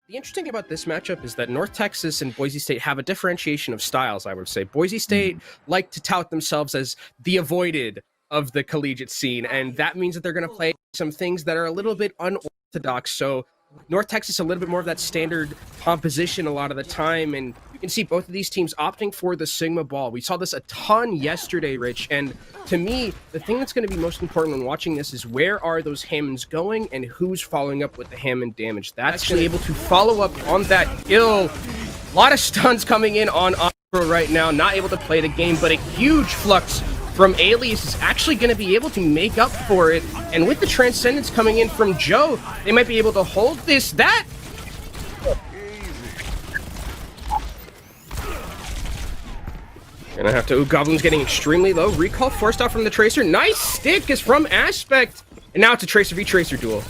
The interesting thing about this matchup is that North Texas and Boise State have a differentiation of styles, I would say. Boise State like to tout themselves as the avoided of the collegiate scene, and that means that they're going to play some things that are a little bit unorthodox. So North Texas a little bit more of that standard composition a lot of the time, and you can see both of these teams opting for the Sigma ball. We saw this a ton yesterday, Rich, and to me, the thing that's going to be most important when watching this is where are those Hammonds going and who's following up with the Hammond damage. That's actually able to follow up on that kill. A lot of stuns coming in on Opera right now, not able to play the game, but a huge flux from Alias is actually going to be able to make up for it. And with the Transcendence coming in from Joe, they might be able to hold this. Gonna have to. Ooh, Goblin's getting extremely low. Recall forced out from the Tracer. Nice stick is from Aspect. And now it's a Tracer v Tracer duel.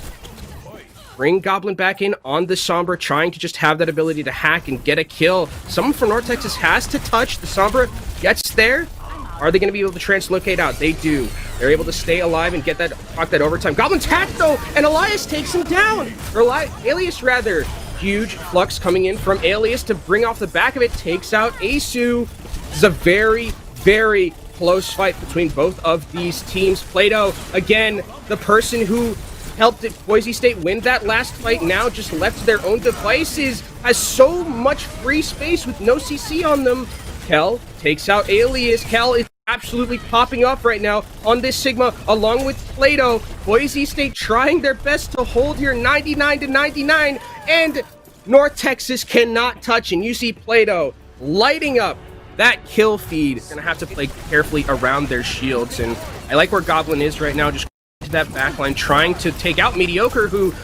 Bring Goblin back in on the Sombra, trying to just have that ability to hack and get a kill. Someone from North Texas has to touch. The Sombra gets there. Are they going to be able to translocate out? They do. They're able to stay alive and get that, proc that overtime. Goblin's hacked though, and Elias takes him down. Or Alias rather. Huge flux coming in from Alias to bring off the back of it. Takes out Asu. This is a very, very close fight between both of these teams. Plato, again, the person who helped Boise State win that last fight, now just left to their own devices, has so much free space with no CC on them. Kel takes out Alias. Kel is absolutely popping off right now on this Sigma along with Plato. Boise State trying their best to hold here 99-99, and North Texas cannot touch, and you see Plato lighting up that kill feed. Gonna have to play carefully around their shields, and I like where Goblin is right now, just to that backline, trying to take out Mediocre, who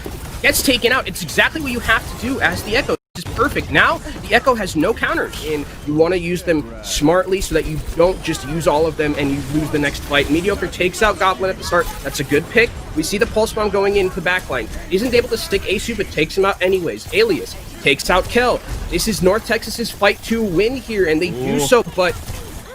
gets taken out. It's exactly what you have to do as the Echo. This is perfect. Now, the Echo has no counters, and you want to use them smartly so that you don't just use all of them and you lose the next fight. Mediocre takes out Goblin at the start. That's a good pick. We see the Pulse Bomb going into the backline. Isn't able to stick Asu, but takes him out anyways. Alias takes out Kel. This is North Texas's fight to win here, and they do so, but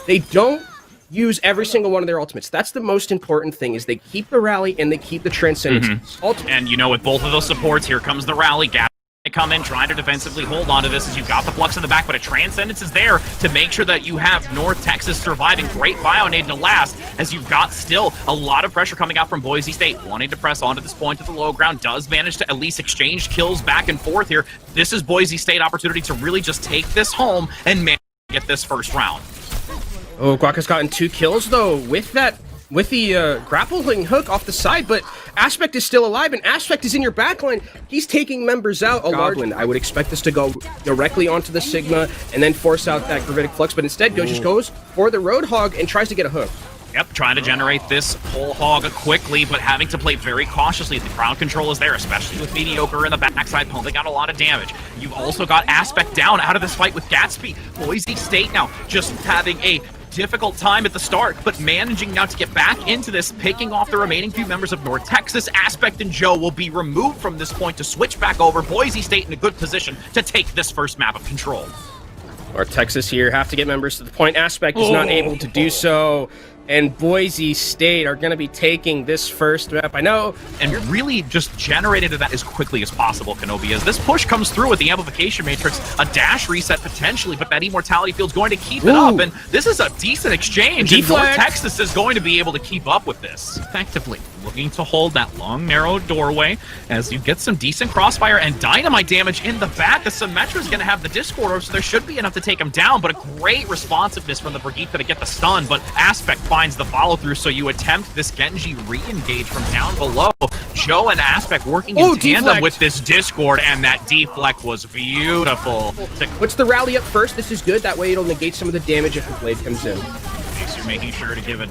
they don't use every single one of their ultimates. That's the most important thing, is they keep the rally and they keep the Transcendence. And you know, with both of those supports, here comes the rally. Gap come in, trying to defensively hold on to this as you've got the Flux in the back, but a Transcendence is there to make sure that you have North Texas surviving. Great Bionade to last, as you've got still a lot of pressure coming out from Boise State, wanting to press onto this point to the low ground. Does manage to at least exchange kills back and forth here. This is Boise State opportunity to really just take this home and manage to get this first round. Oh, Guaka's gotten 2 kills though with the grappling hook off the side, but Aspect is still alive, and Aspect is in your backline. He's taking members out. Goblin, I would expect this to go directly onto the Sigma and then force out that Gravitic Flux, but instead just goes for the Roadhog and tries to get a hook. Yep, trying to generate this whole hog quickly, but having to play very cautiously. The ground control is there, especially with Mediocre in the backside, pumping out a lot of damage. You've also got Aspect down out of this fight with Gatsby. Boise State now just having a difficult time at the start, but managing now to get back into this, picking off the remaining few members of North Texas. Aspect and Joe will be removed from this point to switch back over. Boise State in a good position to take this first map of control. North Texas here have to get members to the point. Aspect is not able to do so, and Boise State are going to be taking this first map. I know. And really just generated that as quickly as possible, Kenobi, as this push comes through with the Amplification Matrix, a dash reset potentially, but that Immortality Field's going to keep it up, and this is a decent exchange, and North Texas is going to be able to keep up with this effectively. Looking to hold that long, narrow doorway as you get some decent crossfire and dynamite damage in the back. The Symmetra is going to have the Discord, so there should be enough to take him down, but a great responsiveness from the Brigitte to get the stun, but Aspect finds the follow-through, so you attempt this Genji re-engage from down below. Joe and Aspect working in tandem with this Discord, and that deflect was beautiful. Puts the rally up first. This is good. That way it'll negate some of the damage if the blade comes in. So you're making sure to give it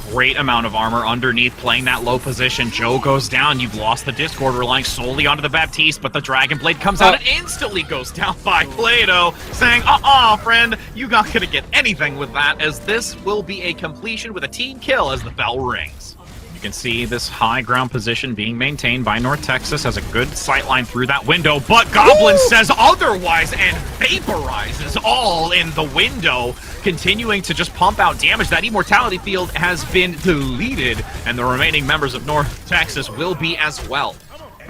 great amount of armor underneath, playing that low position. Joe goes down. You've lost the Discord, relying solely onto the Baptiste, but the Dragon Blade comes out and instantly goes down by Plato, saying, friend, you're not gonna get anything with that, as this will be a completion with a team kill as the bell rings. You can see this high ground position being maintained by North Texas, has a good sightline through that window, but Goblin says otherwise and vaporizes all in the window, continuing to just pump out damage. That Immortality Field has been deleted, and the remaining members of North Texas will be as well.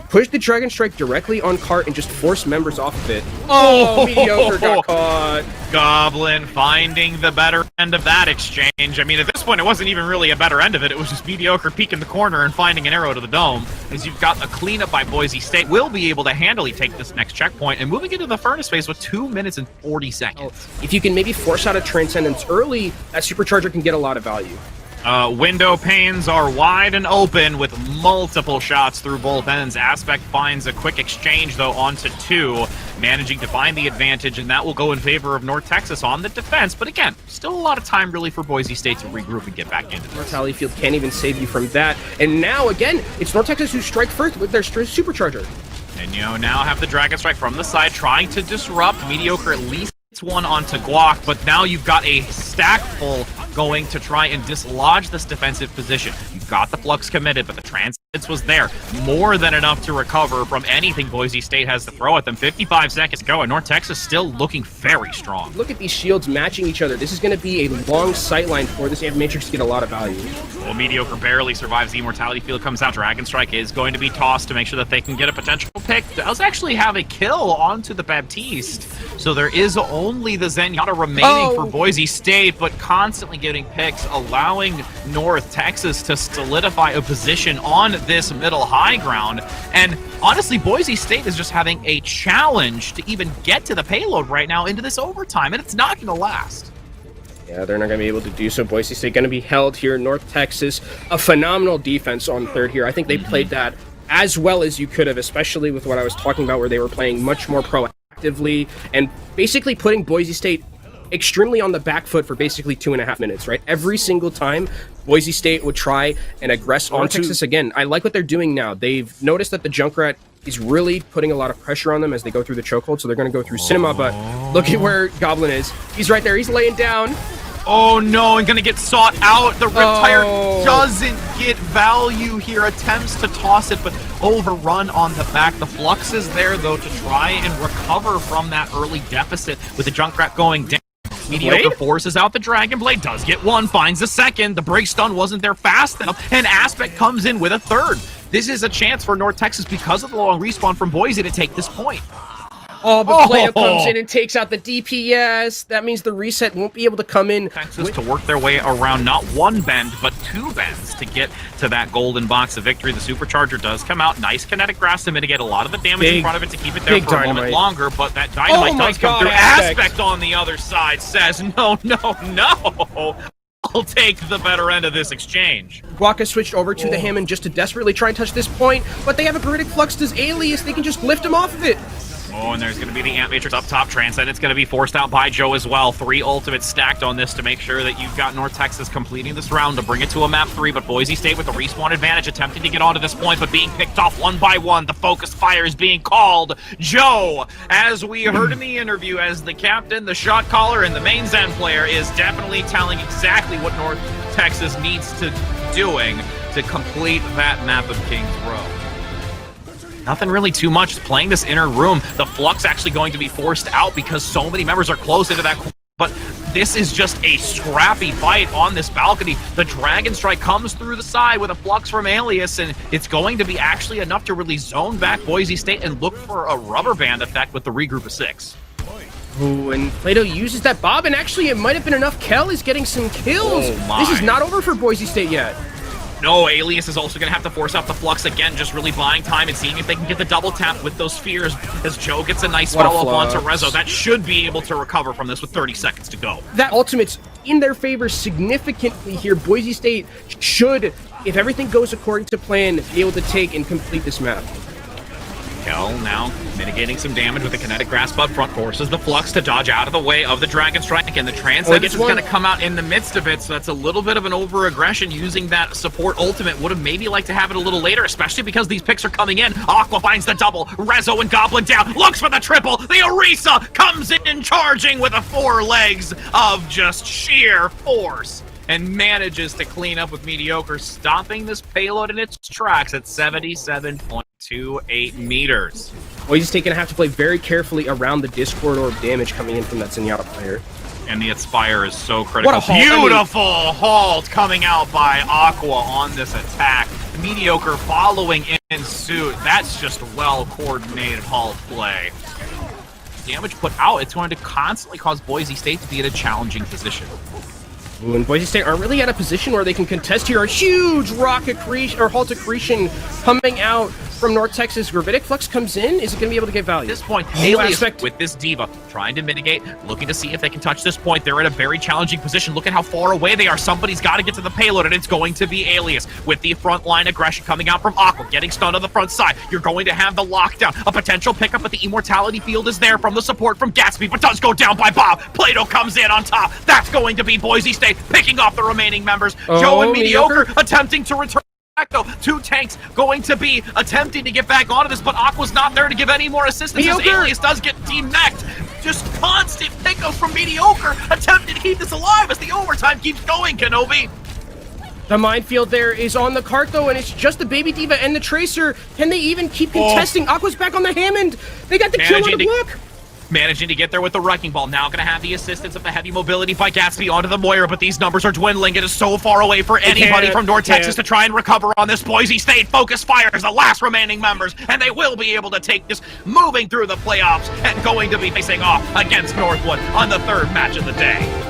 push the Dragon Strike directly on Cart and just force members off of it. Oh, Mediocre got caught. Goblin finding the better end of that exchange. I mean, at this point, it wasn't even really a better end of it. It was just Mediocre peeking the corner and finding an arrow to the dome. As you've got a cleanup by Boise State, will be able to handily take this next checkpoint and moving into the furnace phase with 2 minutes and 40 seconds. If you can maybe force out a Transcendence early, that Supercharger can get a lot of value. Window panes are wide and open with multiple shots through both ends. Aspect finds a quick exchange, though, onto 2, managing to find the advantage, and that will go in favor of North Texas on the defense. But again, still a lot of time, really, for Boise State to regroup and get back into this. Mortality Field can't even save you from that. And now, again, it's North Texas who strike first with their Supercharger. And, you know, now have the Dragon Strike from the side, trying to disrupt. Mediocre at least gets one onto Guac, but now you've got a stack full going to try and dislodge this defensive position. You've got the Flux committed, but the Transcendence was there. More than enough to recover from anything Boise State has to throw at them. 55 seconds to go, and North Texas still looking very strong. Look at these shields matching each other. This is going to be a long sightline for this Matrix to get a lot of value. Well, Mediocre barely survives. The Immortality Field comes out. Dragon Strike is going to be tossed to make sure that they can get a potential pick. Does actually have a kill onto the Baptiste, so there is only the Zenyatta remaining for Boise State, but constantly getting picks, allowing North Texas to solidify a position on this middle high ground. And honestly, Boise State is just having a challenge to even get to the payload right now into this overtime, and it's not going to last. Yeah, they're not going to be able to do so. Boise State going to be held here. North Texas, a phenomenal defense on third here. I think they played that as well as you could have, especially with what I was talking about, where they were playing much more proactively and basically putting Boise State extremely on the back foot for basically 2.5 minutes, right? Every single time Boise State would try and aggress on Texas again. I like what they're doing now. They've noticed that the Junkrat is really putting a lot of pressure on them as they go through the chokehold, so they're going to go through Cinema, but look at where Goblin is. He's right there. He's laying down. Oh no, and gonna get sought out. The Riptire doesn't get value here. Attempts to toss it, but overrun on the back. The Flux is there, though, to try and recover from that early deficit with the Junkrat going down. Mediocre forces out the Dragon Blade, does get one, finds a second. The break stun wasn't there fast enough, and Aspect comes in with a third. This is a chance for North Texas, because of the long respawn from Boise, to take this point. Oh, but Plato comes in and takes out the DPS. That means the reset won't be able to come in. Texas to work their way around not one bend, but 2 bends to get to that golden box of victory. The Supercharger does come out. Nice kinetic grasp to mitigate a lot of the damage in front of it to keep it there for a moment longer, but that dynamite does come through. Aspect on the other side says, no, no, no. I'll take the better end of this exchange. Guac has switched over to the Hammond just to desperately try and touch this point, but they have a Periodic Flux does Alias. They can just lift him off of it. Oh, and there's going to be the Ant Matrix up top. Transcendence going to be forced out by Joe as well. 3 ultimates stacked on this to make sure that you've got North Texas completing this round to bring it to a map 3, but Boise State with the respawn advantage attempting to get onto this point, but being picked off one by one. The focus fire is being called. Joe, as we heard in the interview, as the captain, the shot caller, and the main Zen player, is definitely telling exactly what North Texas needs to doing to complete that map of Kings Row. Nothing really too much. Just playing this inner room. The Flux actually going to be forced out because so many members are close into that corner. But this is just a scrappy fight on this balcony. The Dragon Strike comes through the side with a Flux from Alias, and it's going to be actually enough to really zone back Boise State and look for a rubber band effect with the regroup of 6. Ooh, and Plato uses that Bob, and actually it might have been enough. Kel is getting some kills. This is not over for Boise State yet. No, Alias is also going to have to force out the Flux again, just really buying time and seeing if they can get the double tap with those fears as Joe gets a nice follow-up onto Rezo. That should be able to recover from this with 30 seconds to go. That ultimate's in their favor significantly here. Boise State should, if everything goes according to plan, be able to take and complete this map. Kel now mitigating some damage with the kinetic grasp up front, forces the Flux to dodge out of the way of the Dragon Strike, and the Transcendence is going to come out in the midst of it, so that's a little bit of an over-aggression using that support ultimate. Would have maybe liked to have it a little later, especially because these picks are coming in. Aqua finds the double, Rezo and Goblin down, looks for the triple, the Orisa comes in charging with 4 legs of just sheer force, and manages to clean up with Mediocre, stopping this payload in its tracks at 77.28 meters. Boise State going to have to play very carefully around the Discord orb damage coming in from that Zenyatta player. And the Aspire is so critical. What a halt. Beautiful halt coming out by Aqua on this attack. Mediocre following in in suit. That's just a well-coordinated Hall of play. Damage put out, it's going to constantly cause Boise State to be in a challenging position. Ooh, and Boise State aren't really at a position where they can contest here. A huge rock accretion, or halt accretion coming out from North Texas. Gravitic Flux comes in. Is it going to be able to get value? At this point, Alias with this Diva trying to mitigate, looking to see if they can touch this point. They're in a very challenging position. Look at how far away they are. Somebody's got to get to the payload, and it's going to be Alias with the front line aggression coming out from Aqua, getting stunned on the front side. You're going to have the lockdown. A potential pickup at the Immortality field is there from the support from Gatsby, but does go down by Bob. Plato comes in on top. That's going to be Boise State picking off the remaining members. Joe and Mediocre attempting to return. Though. Two tanks going to be attempting to get back onto this, but Aqua's not there to give any more assistance as Alias does get team-necked. Just constant pickups from Mediocre, attempting to keep this alive as the overtime keeps going, Kenobi. The minefield there is on the cart, though, and it's just the Baby Diva and the Tracer. Can they even keep contesting? Aqua's back on the Hammond. They got the kill on the block. Managing to get there with the Wrecking Ball. Now going to have the assistance of the heavy mobility by Gatsby onto the Moira, but these numbers are dwindling. It is so far away for anybody from North Texas to try and recover on this. Boise State focus fires the last remaining members, and they will be able to take this, moving through the playoffs and going to be facing off against Northwood on the third match of the day.